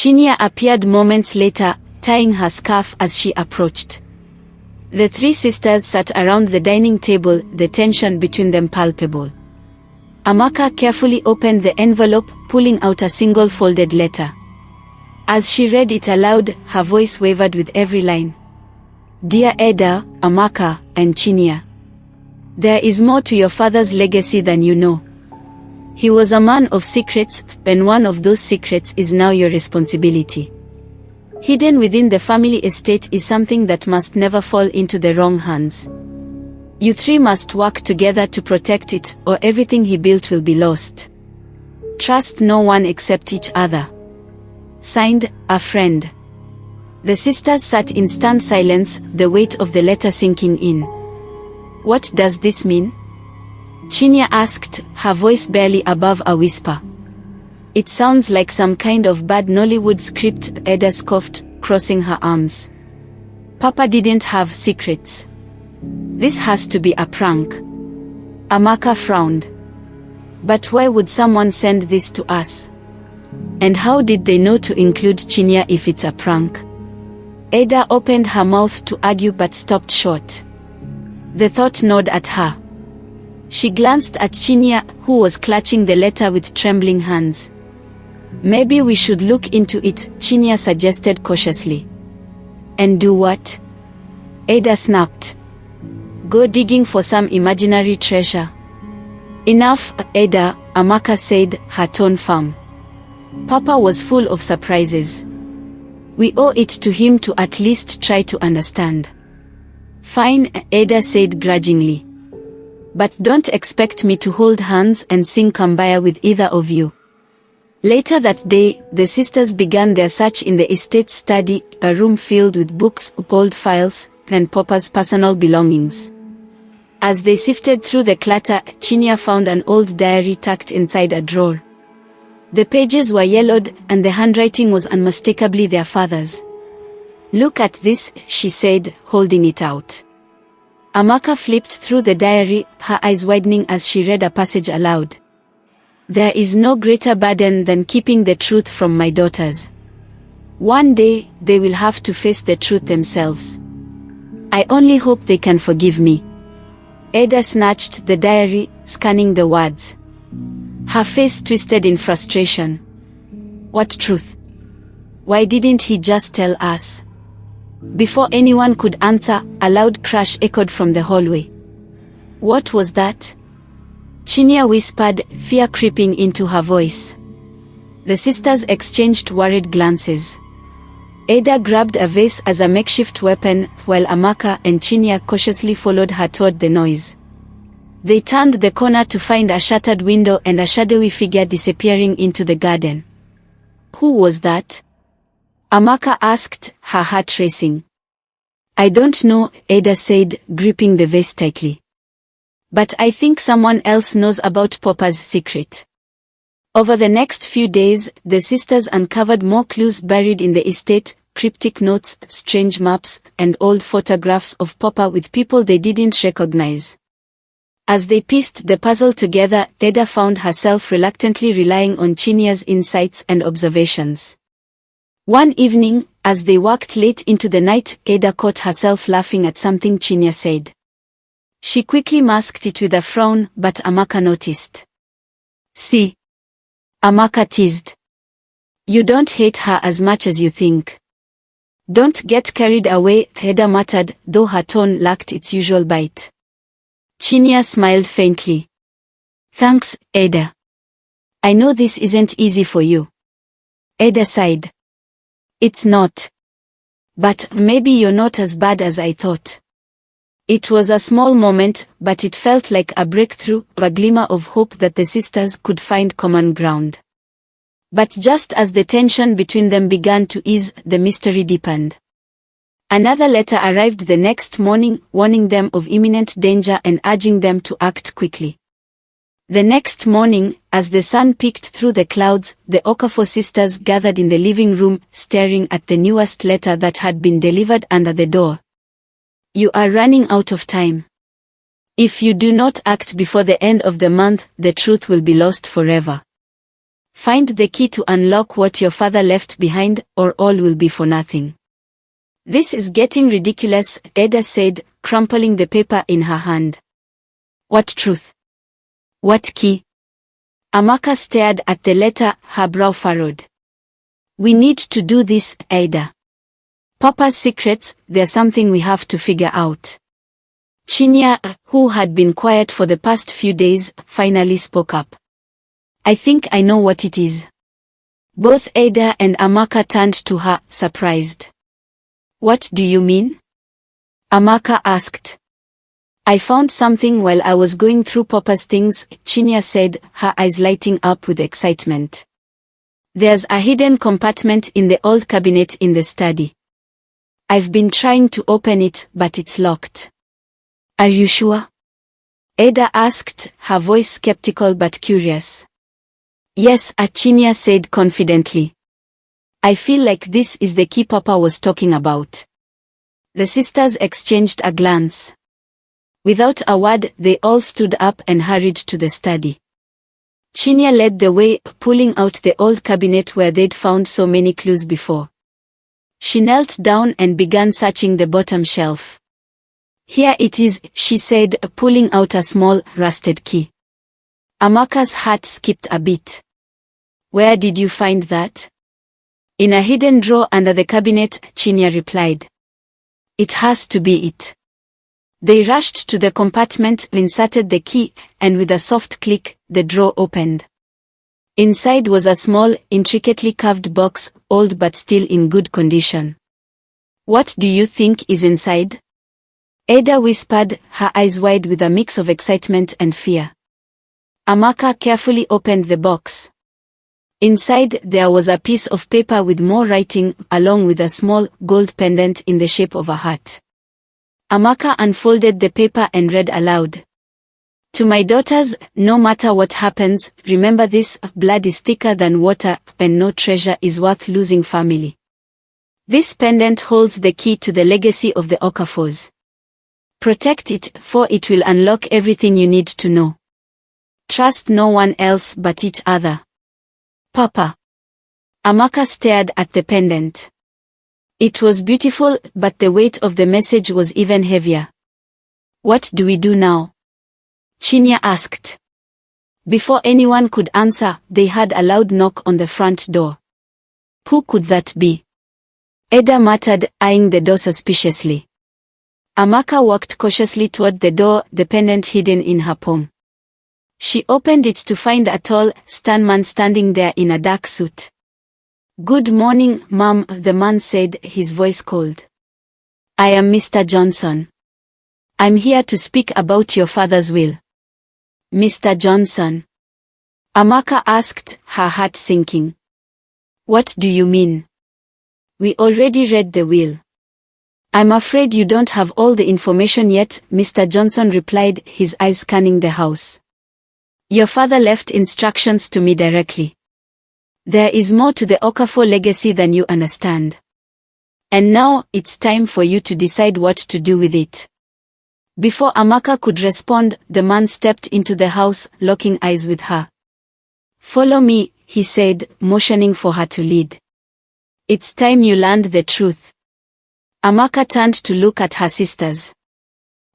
Chinya appeared moments later, tying her scarf as she approached. The three sisters sat around the dining table, the tension between them palpable. Amaka carefully opened the envelope, pulling out a single folded letter. As she read it aloud, her voice wavered with every line. Dear Eda, Amaka, and Chinya. There is more to your father's legacy than you know. He was a man of secrets, and one of those secrets is now your responsibility. Hidden within the family estate is something that must never fall into the wrong hands. You three must work together to protect it, or everything he built will be lost. Trust no one except each other. Signed, a friend. The sisters sat in stunned silence, the weight of the letter sinking in. What does this mean? Chinya asked, her voice barely above a whisper. It sounds like some kind of bad Nollywood script, Eda scoffed, crossing her arms. Papa didn't have secrets. This has to be a prank. Amaka frowned. But why would someone send this to us? And how did they know to include Chinya if it's a prank? Eda opened her mouth to argue but stopped short. The thought gnawed at her. She glanced at Chinya, who was clutching the letter with trembling hands. Maybe we should look into it, Chinya suggested cautiously. And do what? Eda snapped. Go digging for some imaginary treasure. Enough, Eda, Amaka said, her tone firm. Papa was full of surprises. We owe it to him to at least try to understand. Fine, Eda said grudgingly. But don't expect me to hold hands and sing Kambaya with either of you. Later that day, the sisters began their search in the estate study, a room filled with books, old files, and Papa's personal belongings. As they sifted through the clutter, Chinya found an old diary tucked inside a drawer. The pages were yellowed, and the handwriting was unmistakably their father's. Look at this, she said, holding it out. Amaka flipped through the diary, her eyes widening as she read a passage aloud. There is no greater burden than keeping the truth from my daughters. One day, they will have to face the truth themselves. I only hope they can forgive me. Eda snatched the diary, scanning the words. Her face twisted in frustration. What truth? Why didn't he just tell us? Before anyone could answer, a loud crash echoed from the hallway. What was that? Chinya whispered, fear creeping into her voice. The sisters exchanged worried glances. Eda grabbed a vase as a makeshift weapon, while Amaka and Chinya cautiously followed her toward the noise. They turned the corner to find a shattered window and a shadowy figure disappearing into the garden. Who was that? Amaka asked, her heart racing. I don't know, Eda said, gripping the vase tightly. But I think someone else knows about Papa's secret. Over the next few days, the sisters uncovered more clues buried in the estate, cryptic notes, strange maps, and old photographs of Papa with people they didn't recognize. As they pieced the puzzle together, Eda found herself reluctantly relying on Chinya's insights and observations. One evening, as they walked late into the night, Eda caught herself laughing at something Chinya said. She quickly masked it with a frown, but Amaka noticed. See? Amaka teased. You don't hate her as much as you think. Don't get carried away, Eda muttered, though her tone lacked its usual bite. Chinya smiled faintly. Thanks, Eda. I know this isn't easy for you. Eda sighed. It's not. But maybe you're not as bad as I thought. It was a small moment, but it felt like a breakthrough, a glimmer of hope that the sisters could find common ground. But just as the tension between them began to ease, the mystery deepened. Another letter arrived the next morning, warning them of imminent danger and urging them to act quickly. The next morning, as the sun peeked through the clouds, the Okafor sisters gathered in the living room, staring at the newest letter that had been delivered under the door. You are running out of time. If you do not act before the end of the month, the truth will be lost forever. Find the key to unlock what your father left behind, or all will be for nothing. This is getting ridiculous, Ada said, crumpling the paper in her hand. What truth? What key? Amaka stared at the letter, her brow furrowed. We need to do this, Ada. Papa's secrets, they're something we have to figure out. Chinya, who had been quiet for the past few days, finally spoke up. I think I know what it is. Both Ada and Amaka turned to her, surprised. What do you mean? Amaka asked. I found something while I was going through Papa's things, Chinya said, her eyes lighting up with excitement. There's a hidden compartment in the old cabinet in the study. I've been trying to open it, but it's locked. Are you sure? Ada asked, her voice skeptical but curious. Yes, Chinya said confidently. I feel like this is the key Papa was talking about. The sisters exchanged a glance. Without a word, they all stood up and hurried to the study. Chinya led the way, pulling out the old cabinet where they'd found so many clues before. She knelt down and began searching the bottom shelf. Here it is, she said, pulling out a small, rusted key. Amaka's heart skipped a beat. Where did you find that? In a hidden drawer under the cabinet, Chinya replied. It has to be it. They rushed to the compartment, inserted the key, and with a soft click, the drawer opened. Inside was a small, intricately carved box, old but still in good condition. What do you think is inside? Ada whispered, her eyes wide with a mix of excitement and fear. Amaka carefully opened the box. Inside there was a piece of paper with more writing, along with a small, gold pendant in the shape of a heart. Amaka unfolded the paper and read aloud. To my daughters, no matter what happens, remember this, blood is thicker than water, and no treasure is worth losing family. This pendant holds the key to the legacy of the Okafors. Protect it, for it will unlock everything you need to know. Trust no one else but each other. Papa. Amaka stared at the pendant. It was beautiful, but the weight of the message was even heavier. What do we do now? Chinya asked. Before anyone could answer, they heard a loud knock on the front door. Who could that be? Ada muttered, eyeing the door suspiciously. Amaka walked cautiously toward the door, the pendant hidden in her palm. She opened it to find a tall, stern man standing there in a dark suit. Good morning, Mom, the man said, his voice cold. I am Mr. Johnson. I'm here to speak about your father's will. Mr. Johnson? Amaka asked, her heart sinking. What do you mean? We already read the will. I'm afraid you don't have all the information yet, Mr. Johnson replied, his eyes scanning the house. Your father left instructions to me directly. There is more to the Okafor legacy than you understand. And now, it's time for you to decide what to do with it. Before Amaka could respond, the man stepped into the house, locking eyes with her. Follow me, he said, motioning for her to lead. It's time you learned the truth. Amaka turned to look at her sisters.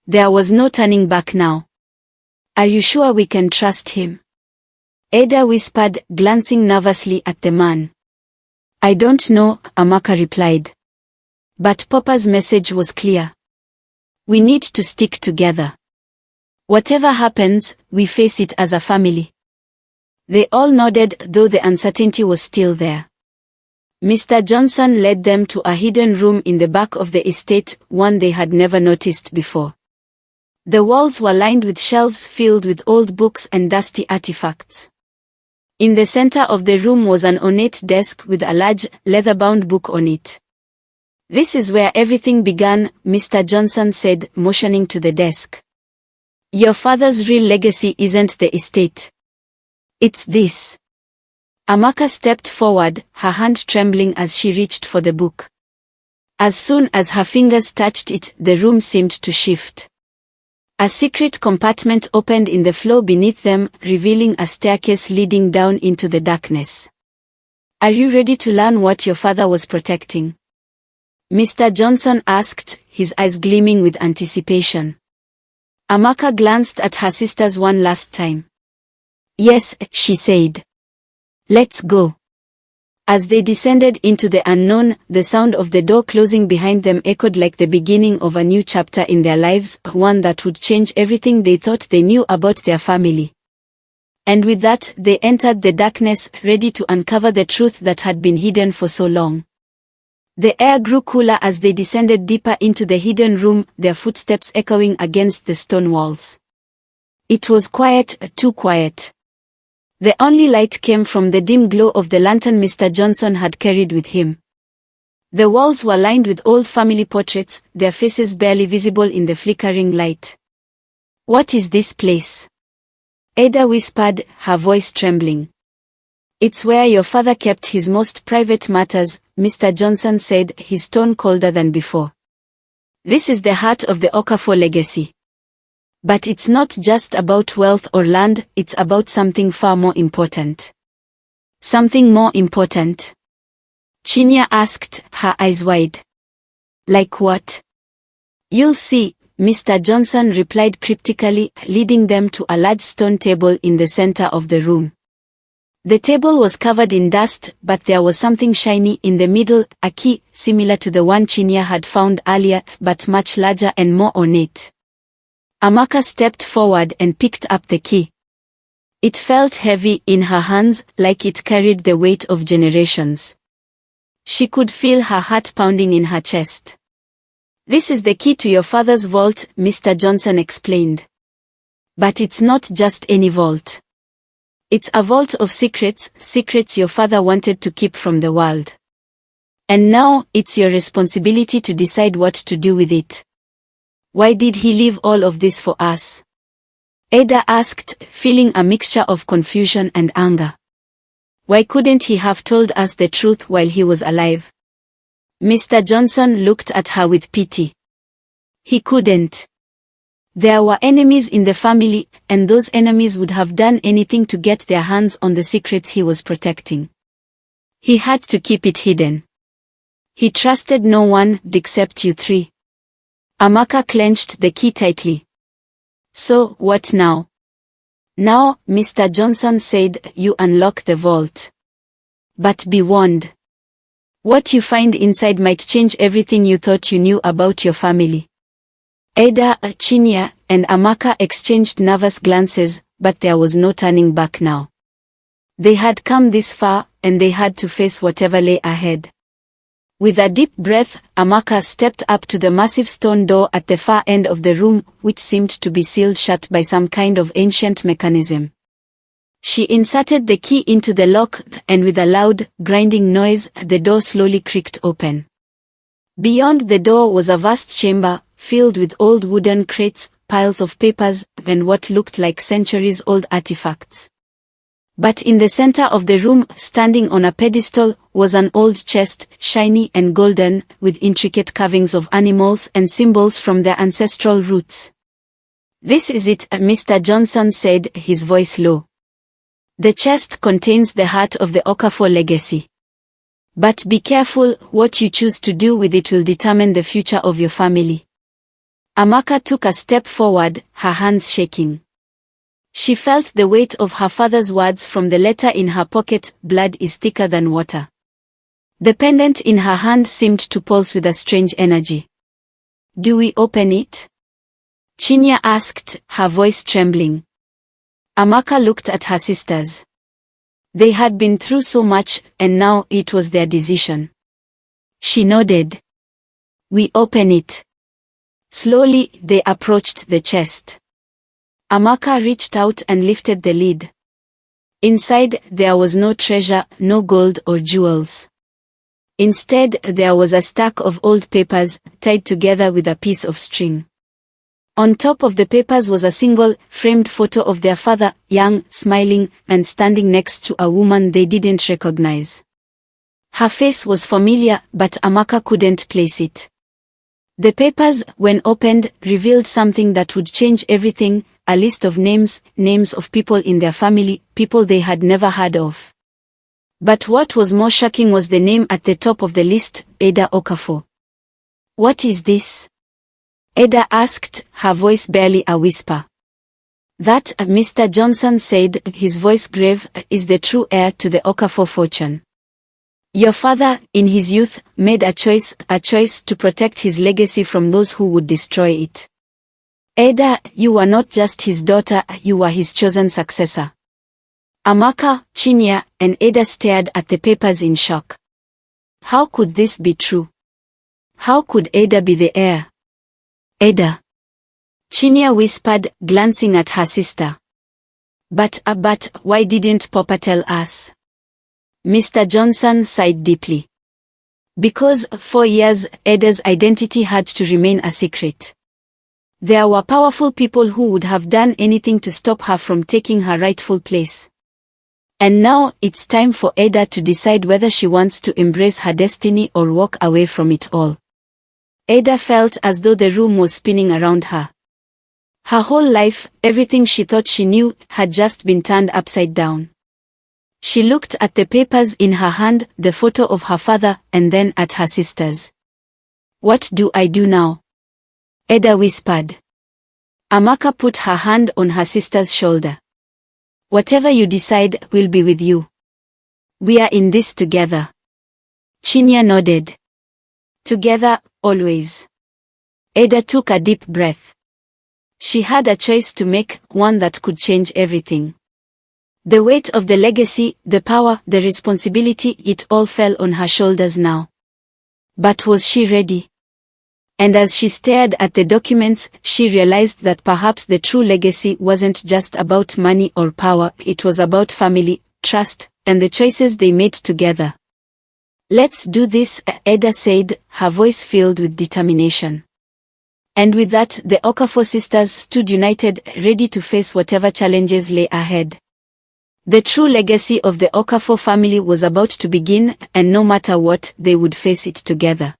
There was no turning back now. Are you sure we can trust him? Ada whispered, glancing nervously at the man. I don't know, Amaka replied. But Papa's message was clear. We need to stick together. Whatever happens, we face it as a family. They all nodded, though the uncertainty was still there. Mr. Johnson led them to a hidden room in the back of the estate, one they had never noticed before. The walls were lined with shelves filled with old books and dusty artifacts. In the center of the room was an ornate desk with a large, leather-bound book on it. This is where everything began, Mr. Johnson said, motioning to the desk. Your father's real legacy isn't the estate. It's this. Amaka stepped forward, her hand trembling as she reached for the book. As soon as her fingers touched it, the room seemed to shift. A secret compartment opened in the floor beneath them, revealing a staircase leading down into the darkness. "Are you ready to learn what your father was protecting?" Mr. Johnson asked, his eyes gleaming with anticipation. Amaka glanced at her sisters one last time. "Yes," she said. "Let's go." As they descended into the unknown, the sound of the door closing behind them echoed like the beginning of a new chapter in their lives, one that would change everything they thought they knew about their family. And with that, they entered the darkness, ready to uncover the truth that had been hidden for so long. The air grew cooler as they descended deeper into the hidden room, their footsteps echoing against the stone walls. It was quiet, too quiet. The only light came from the dim glow of the lantern Mr. Johnson had carried with him. The walls were lined with old family portraits, their faces barely visible in the flickering light. "What is this place?" Ada whispered, her voice trembling. "It's where your father kept his most private matters," Mr. Johnson said, his tone colder than before. "This is the heart of the Okafor legacy. But it's not just about wealth or land, it's about something far more important." "Something more important?" Chinya asked, her eyes wide. "Like what?" "You'll see," Mr. Johnson replied cryptically, leading them to a large stone table in the center of the room. The table was covered in dust, but there was something shiny in the middle, a key, similar to the one Chinya had found earlier, but much larger and more ornate. Amaka stepped forward and picked up the key. It felt heavy in her hands, like it carried the weight of generations. She could feel her heart pounding in her chest. "This is the key to your father's vault," Mr. Johnson explained. "But it's not just any vault. It's a vault of secrets, secrets your father wanted to keep from the world. And now, it's your responsibility to decide what to do with it." "Why did he leave all of this for us?" Ada asked, feeling a mixture of confusion and anger. "Why couldn't he have told us the truth while he was alive?" Mr. Johnson looked at her with pity. "He couldn't. There were enemies in the family, and those enemies would have done anything to get their hands on the secrets he was protecting. He had to keep it hidden. He trusted no one except you three." Amaka clenched the key tightly. "So, what now?" "Now," Mr. Johnson said, "you unlock the vault. But be warned. What you find inside might change everything you thought you knew about your family." Ada, Chinya, and Amaka exchanged nervous glances, but there was no turning back now. They had come this far, and they had to face whatever lay ahead. With a deep breath, Amaka stepped up to the massive stone door at the far end of the room, which seemed to be sealed shut by some kind of ancient mechanism. She inserted the key into the lock, and with a loud, grinding noise, the door slowly creaked open. Beyond the door was a vast chamber, filled with old wooden crates, piles of papers, and what looked like centuries-old artifacts. But in the center of the room, standing on a pedestal, was an old chest, shiny and golden, with intricate carvings of animals and symbols from their ancestral roots. "This is it," Mr. Johnson said, his voice low. "The chest contains the heart of the Okafor legacy. But be careful, what you choose to do with it will determine the future of your family." Amaka took a step forward, her hands shaking. She felt the weight of her father's words from the letter in her pocket. "Blood is thicker than water." The pendant in her hand seemed to pulse with a strange energy. "Do we open it?" Chinya asked, her voice trembling. Amaka looked at her sisters. They had been through so much, and now it was their decision. She nodded. "We open it." Slowly, they approached the chest. Amaka reached out and lifted the lid. Inside, there was no treasure, no gold or jewels. Instead, there was a stack of old papers, tied together with a piece of string. On top of the papers was a single, framed photo of their father, young, smiling, and standing next to a woman they didn't recognize. Her face was familiar, but Amaka couldn't place it. The papers, when opened, revealed something that would change everything, a list of names of people in their family, people they had never heard of. But what was more shocking was the name at the top of the list, Ada Okafor. "What is this?" Ada asked, her voice barely a whisper. "That," Mr. Johnson said, his voice grave, "is the true heir to the Okafor fortune. Your father, in his youth, made a choice to protect his legacy from those who would destroy it. Ada, you were not just his daughter, you were his chosen successor." Amaka, Chinya, and Ada stared at the papers in shock. How could this be true? How could Ada be the heir? "Ada," Chinya whispered, glancing at her sister. But why didn't Papa tell us?" Mr. Johnson sighed deeply. "Because, for years, Ada's identity had to remain a secret. There were powerful people who would have done anything to stop her from taking her rightful place. And now, it's time for Ada to decide whether she wants to embrace her destiny or walk away from it all." Ada felt as though the room was spinning around her. Her whole life, everything she thought she knew, had just been turned upside down. She looked at the papers in her hand, the photo of her father, and then at her sisters. "What do I do now?" Ada whispered. Amaka put her hand on her sister's shoulder. "Whatever you decide, we'll be with you. We are in this together." Chinya nodded. "Together, always." Ada took a deep breath. She had a choice to make, one that could change everything. The weight of the legacy, the power, the responsibility, it all fell on her shoulders now. But was she ready? And as she stared at the documents, she realized that perhaps the true legacy wasn't just about money or power, it was about family, trust, and the choices they made together. "Let's do this," Ada said, her voice filled with determination. And with that, the Okafor sisters stood united, ready to face whatever challenges lay ahead. The true legacy of the Okafor family was about to begin, and no matter what, they would face it together.